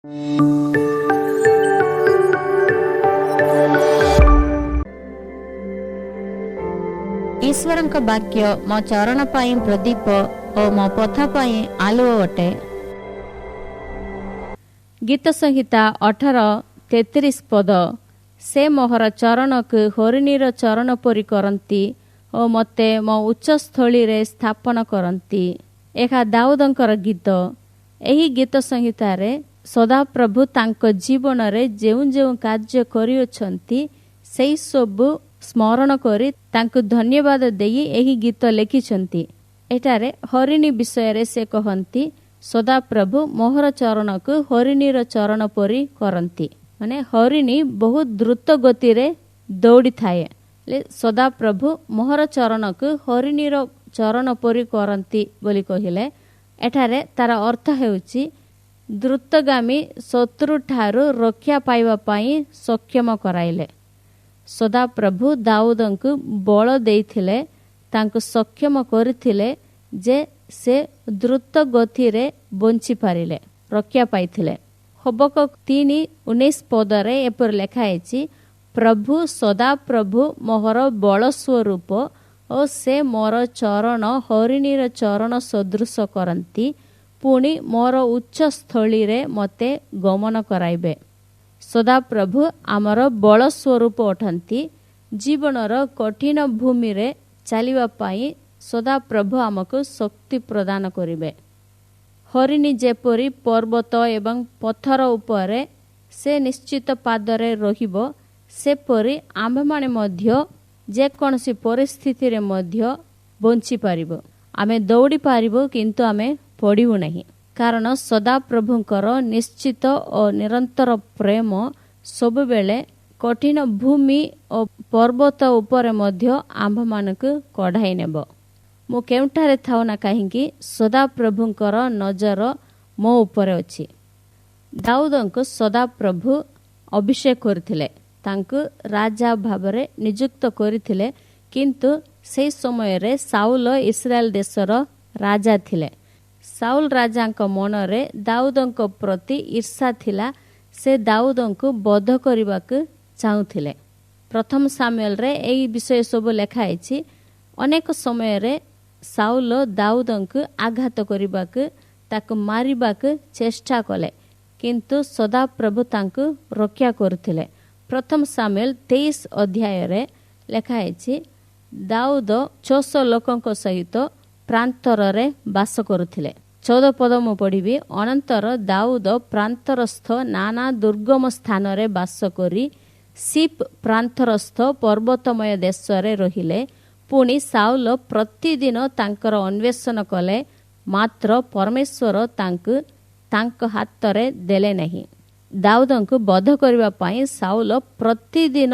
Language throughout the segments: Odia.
ईश्वरଙ୍କ ବାକ୍ୟ ମୋ ଚରଣ ପାଇଁ ପ୍ରଦୀପ ଓ ମୋ ପଥ ପାଇଁ ଆଲୁଅ ଅଟେ। ଗୀତ ସଂହିତା 18:33 ପଦ। ସେ ମୋହର ଚରଣକୁ ହରିଣୀର ଚରଣ ପରି କରନ୍ତି ଓ ମୋତେ ମୋ ଉଚ୍ଚସ୍ଥଳୀରେ ସ୍ଥାପନ କରନ୍ତି। ଏହା ଦାଉଦଙ୍କର ଗୀତ। ଏହି ଗୀତ ସଂହିତାରେ ସଦାପ୍ରଭୁ ତାଙ୍କ ଜୀବନରେ ଯେଉଁ ଯେଉଁ କାର୍ଯ୍ୟ କରିଅଛନ୍ତି ସେହି ସବୁ ସ୍ମରଣ କରି ତାଙ୍କୁ ଧନ୍ୟବାଦ ଦେଇ ଏହି ଗୀତ ଲେଖିଛନ୍ତି। ଏଠାରେ ହରିଣୀ ବିଷୟରେ ସେ କହନ୍ତି, ସଦାପ୍ରଭୁ ମୋହର ଚରଣକୁ ହରିଣୀର ଚରଣ ପରି କରନ୍ତି। ମାନେ ହରିଣୀ ବହୁତ ଦ୍ରୁତ ଗତିରେ ଦୌଡ଼ିଥାଏ। ସଦାପ୍ରଭୁ ମୋହର ଚରଣକୁ ହରିଣୀର ଚରଣ ପରି କରନ୍ତି ବୋଲି କହିଲେ ଏଠାରେ ତାର ଅର୍ଥ ହେଉଛି ଦ୍ରୁତଗାମୀ ଶତ୍ରୁଠାରୁ ରକ୍ଷା ପାଇବା ପାଇଁ ସକ୍ଷମ କରାଇଲେ। ସଦାପ୍ରଭୁ ଦାଉଦଙ୍କୁ ବଳ ଦେଇଥିଲେ, ତାଙ୍କୁ ସକ୍ଷମ କରିଥିଲେ ଯେ ସେ ଦ୍ରୁତ ଗତିରେ ବଞ୍ଚି ପାରିଲେ, ରକ୍ଷା ପାଇଥିଲେ। ହବକୁକ 3:19 ପଦରେ ଏପରି ଲେଖା ହେଇଛି, ପ୍ରଭୁ ସଦାପ୍ରଭୁ ମୋହର ବଳ ସ୍ୱରୂପ ଓ ସେ ମୋର ଚରଣ ହରିଣୀର ଚରଣ ସଦୃଶ କରନ୍ତି, ପୁଣି ମୋର ଉଚ୍ଚ ସ୍ଥଳୀରେ ମୋତେ ଗମନ କରାଇବେ। ସଦାପ୍ରଭୁ ଆମର ବଳ ସ୍ୱରୂପ ଅଟନ୍ତି। ଜୀବନର କଠିନ ଭୂମିରେ ଚାଲିବା ପାଇଁ ସଦାପ୍ରଭୁ ଆମକୁ ଶକ୍ତି ପ୍ରଦାନ କରିବେ। ହରିଣୀ ଯେପରି ପର୍ବତ ଏବଂ ପଥର ଉପରେ ସେ ନିଶ୍ଚିତ ପାଦରେ ରହିବ, ସେପରି ଆମ୍ଭେମାନେ ମଧ୍ୟ ଯେକୌଣସି ପରିସ୍ଥିତିରେ ମଧ୍ୟ ବଞ୍ଚିପାରିବ। ଆମେ ଦୌଡ଼ି ପାରିବୁ କିନ୍ତୁ ଆମେ ପଡ଼ିବୁ ନାହିଁ, କାରଣ ସଦାପ୍ରଭୁଙ୍କର ନିଶ୍ଚିତ ଓ ନିରନ୍ତର ପ୍ରେମ ସବୁବେଳେ କଠିନ ଭୂମି ଓ ପର୍ବତ ଉପରେ ମଧ୍ୟ ଆମ୍ଭମାନଙ୍କୁ କଢ଼ାଇ ନେବ। ମୁଁ କେଉଁଠାରେ ଥାଉ ନା କାହିଁକି ସଦାପ୍ରଭୁଙ୍କର ନଜର ମୋ ଉପରେ ଅଛି। ଦାଉଦଙ୍କୁ ସଦାପ୍ରଭୁ ଅଭିଷେକ କରିଥିଲେ, ତାଙ୍କୁ ରାଜା ଭାବରେ ନିଯୁକ୍ତ କରିଥିଲେ, କିନ୍ତୁ ସେହି ସମୟରେ ସାଉଲ ଇସ୍ରାଏଲ ଦେଶର ରାଜା ଥିଲେ। ସାଉଲ ରାଜାଙ୍କ ମନରେ ଦାଉଦଙ୍କ ପ୍ରତି ଈର୍ଷା ଥିଲା। ସେ ଦାଉଦଙ୍କୁ ବଧ କରିବାକୁ ଚାହୁଁଥିଲେ। ପ୍ରଥମ ସାମୁଏଲରେ ଏହି ବିଷୟ ସବୁ ଲେଖା ହେଇଛି। ଅନେକ ସମୟରେ ସାଉଲ ଦାଉଦଙ୍କୁ ଆଘାତ କରିବାକୁ, ତାକୁ ମାରିବାକୁ ଚେଷ୍ଟା କଲେ, କିନ୍ତୁ ସଦାପ୍ରଭୁ ତାଙ୍କୁ ରକ୍ଷା କରୁଥିଲେ। ପ୍ରଥମ ସାମୁଏଲ 23 ଅଧ୍ୟାୟରେ ଲେଖା ହେଇଛି, ଦାଉଦ 600 ଲୋକଙ୍କ ସହିତ ପ୍ରାନ୍ତରରେ ବାସ କରୁଥିଲେ। 14 ପଦ ମୁଁ ପଢ଼ିବି। ଅନନ୍ତର ଦାଉଦ ପ୍ରାନ୍ତରସ୍ଥ ନାନା ଦୁର୍ଗମ ସ୍ଥାନରେ ବାସ କରି ସିପ୍ ପ୍ରାନ୍ତରସ୍ଥ ପର୍ବତମୟ ଦେଶରେ ରହିଲେ। ପୁଣି ସାଉଲ ପ୍ରତିଦିନ ତାଙ୍କର ଅନ୍ୱେଷଣ କଲେ, ମାତ୍ର ପରମେଶ୍ୱର ତାଙ୍କୁ ତାଙ୍କ ହାତରେ ଦେଲେ ନାହିଁ। ଦାଉଦଙ୍କୁ ବଧ କରିବା ପାଇଁ ସାଉଲ ପ୍ରତିଦିନ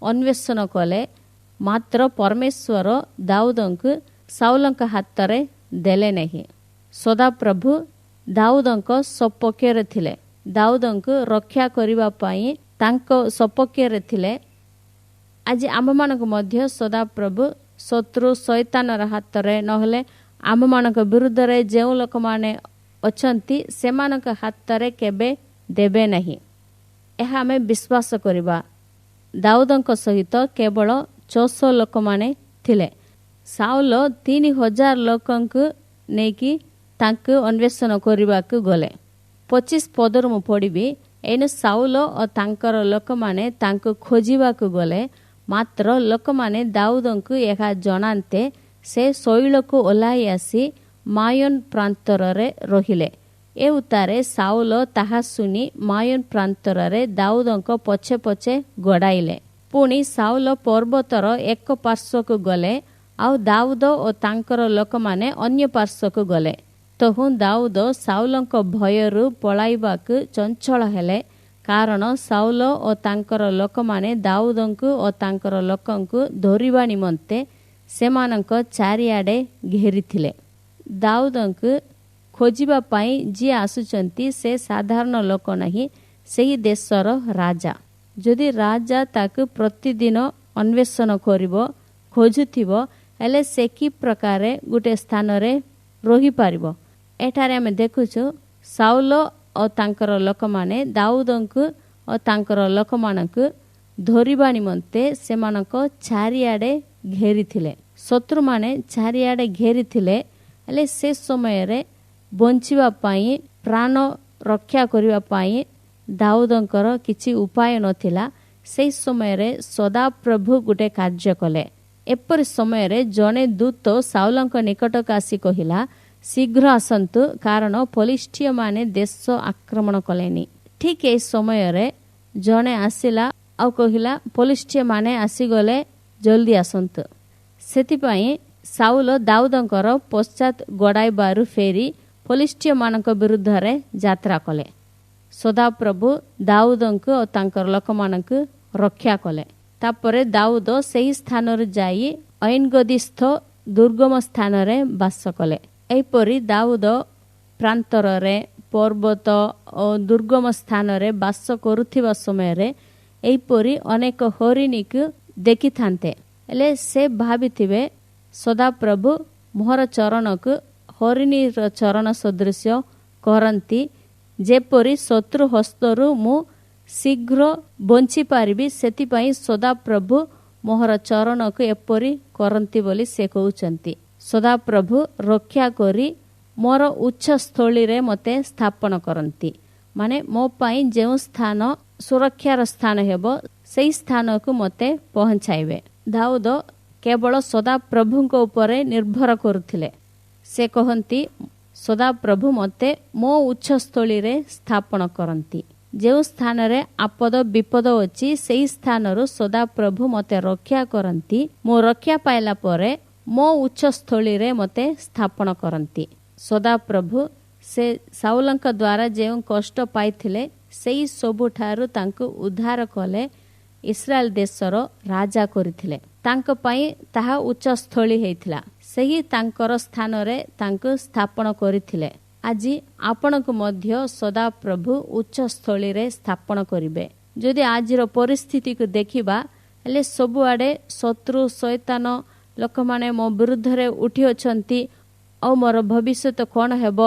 ଅନ୍ୱେଷଣ କଲେ, ମାତ୍ର ପରମେଶ୍ୱର ଦାଉଦଙ୍କୁ ସାଉଲଙ୍କ ହାତରେ ଦେଲେ ନାହିଁ। ସଦାପ୍ରଭୁ ଦାଉଦଙ୍କ ସପକ୍ଷରେ ଥିଲେ, ଦାଉଦଙ୍କୁ ରକ୍ଷା କରିବା ପାଇଁ ତାଙ୍କ ସପକ୍ଷରେ ଥିଲେ। ଆଜି ଆମ୍ଭମାନଙ୍କୁ ମଧ୍ୟ ସଦାପ୍ରଭୁ ଶତ୍ରୁ ଶୈତାନର ହାତରେ, ନହେଲେ ଆମ୍ଭମାନଙ୍କ ବିରୁଦ୍ଧରେ ଯେଉଁ ଲୋକମାନେ ଅଛନ୍ତି ସେମାନଙ୍କ ହାତରେ କେବେ ଦେବେ ନାହିଁ। ଏହା ଆମେ ବିଶ୍ୱାସ କରିବା। ଦାଉଦଙ୍କ ସହିତ କେବଳ 600 ଲୋକମାନେ ଥିଲେ। ସାଉଲ 3000 ଲୋକଙ୍କୁ ନେଇକି ତାଙ୍କୁ ଅନ୍ୱେଷଣ କରିବାକୁ ଗଲେ। 25 ପଦରୁ ମୁଁ ପଢ଼ିବି। ଏଇନେ ସାଉଲ ଓ ତାଙ୍କର ଲୋକମାନେ ତାଙ୍କୁ ଖୋଜିବାକୁ ଗଲେ, ମାତ୍ର ଲୋକମାନେ ଦାଉଦଙ୍କୁ ଏହା ଜଣାନ୍ତେ ସେ ଶୈଳକୁ ଓହ୍ଲାଇ ଆସି ମାୟୋନ ପ୍ରାନ୍ତରରେ ରହିଲେ। ଏ ଉତ୍ତାରେ ସାଉଲ ତାହା ଶୁଣି ମାୟୋନ ପ୍ରାନ୍ତରରେ ଦାଉଦଙ୍କ ପଛେ ପଛେ ଗୋଡ଼ାଇଲେ। ପୁଣି ସାଉଲ ପର୍ବତର ଏକ ପାର୍ଶ୍ୱକୁ ଗଲେ, ଆଉ ଦାଉଦ ଓ ତାଙ୍କର ଲୋକମାନେ ଅନ୍ୟ ପାର୍ଶ୍ୱକୁ ଗଲେ। ତହୁଁ ଦାଉଦ ସାଉଲଙ୍କ ଭୟରୁ ପଳାଇବାକୁ ଚଞ୍ଚଳ ହେଲେ, କାରଣ ସାଉଲ ଓ ତାଙ୍କର ଲୋକମାନେ ଦାଉଦଙ୍କୁ ଓ ତାଙ୍କର ଲୋକଙ୍କୁ ଧରିବା ନିମନ୍ତେ ସେମାନଙ୍କ ଚାରିଆଡ଼େ ଘେରିଥିଲେ। ଦାଉଦଙ୍କୁ ଖୋଜିବା ପାଇଁ ଯିଏ ଆସୁଛନ୍ତି ସେ ସାଧାରଣ ଲୋକ ନାହିଁ, ସେହି ଦେଶର ରାଜା। ଯଦି ରାଜା ତାକୁ ପ୍ରତିଦିନ ଅନ୍ୱେଷଣ କରିବ, ଖୋଜୁଥିବ, ହେଲେ ସେ କି ପ୍ରକାରେ ଗୋଟିଏ ସ୍ଥାନରେ ରହିପାରିବ। ଏଠାରେ ଆମେ ଦେଖୁଛୁ ସାଉଲ ଓ ତାଙ୍କର ଲୋକମାନେ ଦାଉଦଙ୍କୁ ଓ ତାଙ୍କର ଲୋକମାନଙ୍କୁ ଧରିବା ନିମନ୍ତେ ସେମାନଙ୍କ ଚାରିଆଡ଼େ ଘେରିଥିଲେ। ଶତ୍ରୁମାନେ ଚାରିଆଡ଼େ ଘେରିଥିଲେ, ହେଲେ ସେ ସମୟରେ ବଞ୍ଚିବା ପାଇଁ, ପ୍ରାଣ ରକ୍ଷା କରିବା ପାଇଁ ଦାଉଦଙ୍କର କିଛି ଉପାୟ ନଥିଲା। ସେହି ସମୟରେ ସଦାପ୍ରଭୁ ଗୋଟେ କାର୍ଯ୍ୟ କଲେ। ଏପରି ସମୟରେ ଜଣେ ଦୂତ ସାଉଲଙ୍କ ନିକଟକୁ ଆସି କହିଲା, ଶୀଘ୍ର ଆସନ୍ତୁ, କାରଣ ଫିଲିଷ୍ଟିୟମାନେ ଦେଶ ଆକ୍ରମଣ କଲେନି। ଠିକ୍ ଏହି ସମୟରେ ଜଣେ ଆସିଲା ଆଉ କହିଲା, ଫିଲିଷ୍ଟିୟମାନେ ଆସିଗଲେ, ଜଲ୍ଦି ଆସନ୍ତୁ। ସେଥିପାଇଁ ସାଉଲ ଦାଉଦଙ୍କର ପଶ୍ଚାତ ଗଡ଼ାଇବାରୁ ଫେରି ଫିଲିଷ୍ଟିୟମାନଙ୍କ ବିରୁଦ୍ଧରେ ଯାତ୍ରା କଲେ। ସଦାପ୍ରଭୁ ଦାଉଦଙ୍କୁ ଓ ତାଙ୍କର ଲୋକମାନଙ୍କୁ ରକ୍ଷା କଲେ। ତାପରେ ଦାଉଦ ସେହି ସ୍ଥାନରୁ ଯାଇ ଐନଗଦିସ୍ଥ ଦୁର୍ଗମ ସ୍ଥାନରେ ବାସ କଲେ। ଏହିପରି ଦାଉଦ ପ୍ରାନ୍ତରରେ, ପର୍ବତ ଓ ଦୁର୍ଗମ ସ୍ଥାନରେ ବାସ କରୁଥିବା ସମୟରେ ଏହିପରି ଅନେକ ହରିଣୀକୁ ଦେଖିଥାନ୍ତେ। ହେଲେ ସେ ଭାବିଥିବେ ସଦାପ୍ରଭୁ ମୋହର ଚରଣକୁ ହରିଣୀର ଚରଣ ସଦୃଶ କରନ୍ତି, ଯେପରି ଶତ୍ରୁ ହସ୍ତରୁ ମୁଁ ଶୀଘ୍ର ବଞ୍ଚିପାରିବି, ସେଥିପାଇଁ ସଦାପ୍ରଭୁ ମୋହର ଚରଣକୁ ଏପରି କରନ୍ତି ବୋଲି ସେ କହୁଛନ୍ତି। ସଦାପ୍ରଭୁ ରକ୍ଷା କରି ମୋର ଉଚ୍ଚସ୍ଥଳୀରେ ମୋତେ ସ୍ଥାପନ କରନ୍ତି, ମାନେ ମୋ ପାଇଁ ଯେଉଁ ସ୍ଥାନ ସୁରକ୍ଷାର ସ୍ଥାନ ହେବ ସେହି ସ୍ଥାନକୁ ମୋତେ ପହଞ୍ଚାଇବେ। ଦାଉଦ କେବଳ ସଦାପ୍ରଭୁଙ୍କ ଉପରେ ନିର୍ଭର କରୁଥିଲେ। ସେ କହନ୍ତି, ସଦାପ୍ରଭୁ ମୋତେ ମୋ ଉଚ୍ଚସ୍ଥଳୀରେ ସ୍ଥାପନ କରନ୍ତି। ଯେଉଁ ସ୍ଥାନରେ ଆପଦ ବିପଦ ଅଛି ସେହି ସ୍ଥାନରୁ ସଦାପ୍ରଭୁ ମୋତେ ରକ୍ଷା କରନ୍ତି। ମୁଁ ରକ୍ଷା ପାଇଲା ପରେ ମୋ ଉଚ୍ଚସ୍ଥଳୀରେ ମୋତେ ସ୍ଥାପନ କରନ୍ତି। ସଦାପ୍ରଭୁ ସେ ସାଉଲଙ୍କ ଦ୍ୱାରା ଯେଉଁ କଷ୍ଟ ପାଇଥିଲେ ସେହି ସବୁଠାରୁ ତାଙ୍କୁ ଉଦ୍ଧାର କଲେ, ଇସ୍ରାଏଲ ଦେଶର ରାଜା କରିଥିଲେ। ତାଙ୍କ ପାଇଁ ତାହା ଉଚ୍ଚସ୍ଥଳୀ ହେଇଥିଲା। ସେହି ତାଙ୍କର ସ୍ଥାନରେ ତାଙ୍କୁ ସ୍ଥାପନ କରିଥିଲେ। ଆଜି ଆପଣଙ୍କୁ ମଧ୍ୟ ସଦାପ୍ରଭୁ ଉଚ୍ଚସ୍ଥଳୀରେ ସ୍ଥାପନ କରିବେ। ଯଦି ଆଜିର ପରିସ୍ଥିତିକୁ ଦେଖିବା, ହେଲେ ସବୁଆଡ଼େ ଶତ୍ରୁ ଶୈତାନ ଲୋକମାନେ ମୋ ବିରୁଦ୍ଧରେ ଉଠି ଅଛନ୍ତି, ଆଉ ମୋର ଭବିଷ୍ୟତ କ'ଣ ହେବ,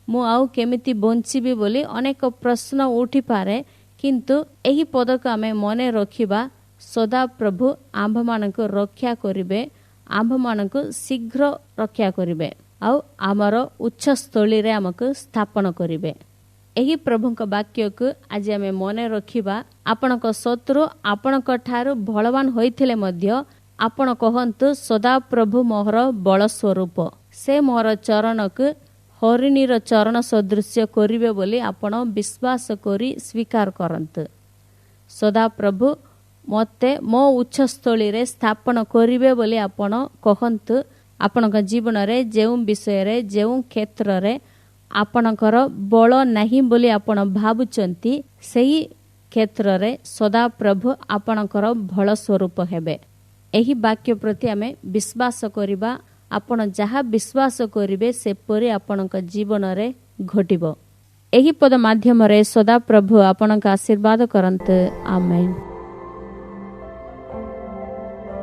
ମୁଁ ଆଉ କେମିତି ବଞ୍ଚିବି ବୋଲି ଅନେକ ପ୍ରଶ୍ନ ଉଠିପାରେ। କିନ୍ତୁ ଏହି ପଦକୁ ଆମେ ମନେ ରଖିବା, ସଦାପ୍ରଭୁ ଆମ୍ଭମାନଙ୍କୁ ରକ୍ଷା କରିବେ, ଆମ୍ଭମାନଙ୍କୁ ଶୀଘ୍ର ରକ୍ଷା କରିବେ, ଆଉ ଆମର ଉଚ୍ଚସ୍ଥଳୀରେ ଆମକୁ ସ୍ଥାପନ କରିବେ। ଏହି ପ୍ରଭୁଙ୍କ ବାକ୍ୟକୁ ଆଜି ଆମେ ମନେ ରଖିବା। ଆପଣଙ୍କ ଶତ୍ରୁ ଆପଣଙ୍କ ଠାରୁ ବଳବାନ ହୋଇଥିଲେ ମଧ୍ୟ ଆପଣ କହନ୍ତୁ, ସଦାପ୍ରଭୁ ମୋହର ବଳ ସ୍ୱରୂପ, ସେ ମୋହର ଚରଣକୁ ହରିଣୀର ଚରଣ ସଦୃଶ କରିବେ ବୋଲି ଆପଣ ବିଶ୍ୱାସ କରି ସ୍ୱୀକାର କରନ୍ତୁ। ସଦାପ୍ରଭୁ ମୋତେ ମୋ ଉଚ୍ଚସ୍ଥଳୀରେ ସ୍ଥାପନ କରିବେ ବୋଲି ଆପଣ କହନ୍ତୁ। ଆପଣଙ୍କ ଜୀବନରେ ଯେଉଁ ବିଷୟରେ, ଯେଉଁ କ୍ଷେତ୍ରରେ ଆପଣଙ୍କର ବଳ ନାହିଁ ବୋଲି ଆପଣ ଭାବୁଛନ୍ତି, ସେହି କ୍ଷେତ୍ରରେ ସଦାପ୍ରଭୁ ଆପଣଙ୍କର ବଳ ସ୍ୱରୂପ ହେବେ। ଏହି ବାକ୍ୟ ପ୍ରତି ଆମେ ବିଶ୍ୱାସ କରିବା। ଆପଣ ଯାହା ବିଶ୍ୱାସ କରିବେ ସେପରି ଆପଣଙ୍କ ଜୀବନରେ ଘଟିବ। ଏହି ପଦ ମାଧ୍ୟମରେ ସଦାପ୍ରଭୁ ଆପଣଙ୍କ ଆଶୀର୍ବାଦ କରନ୍ତୁ। ଆମେନ୍।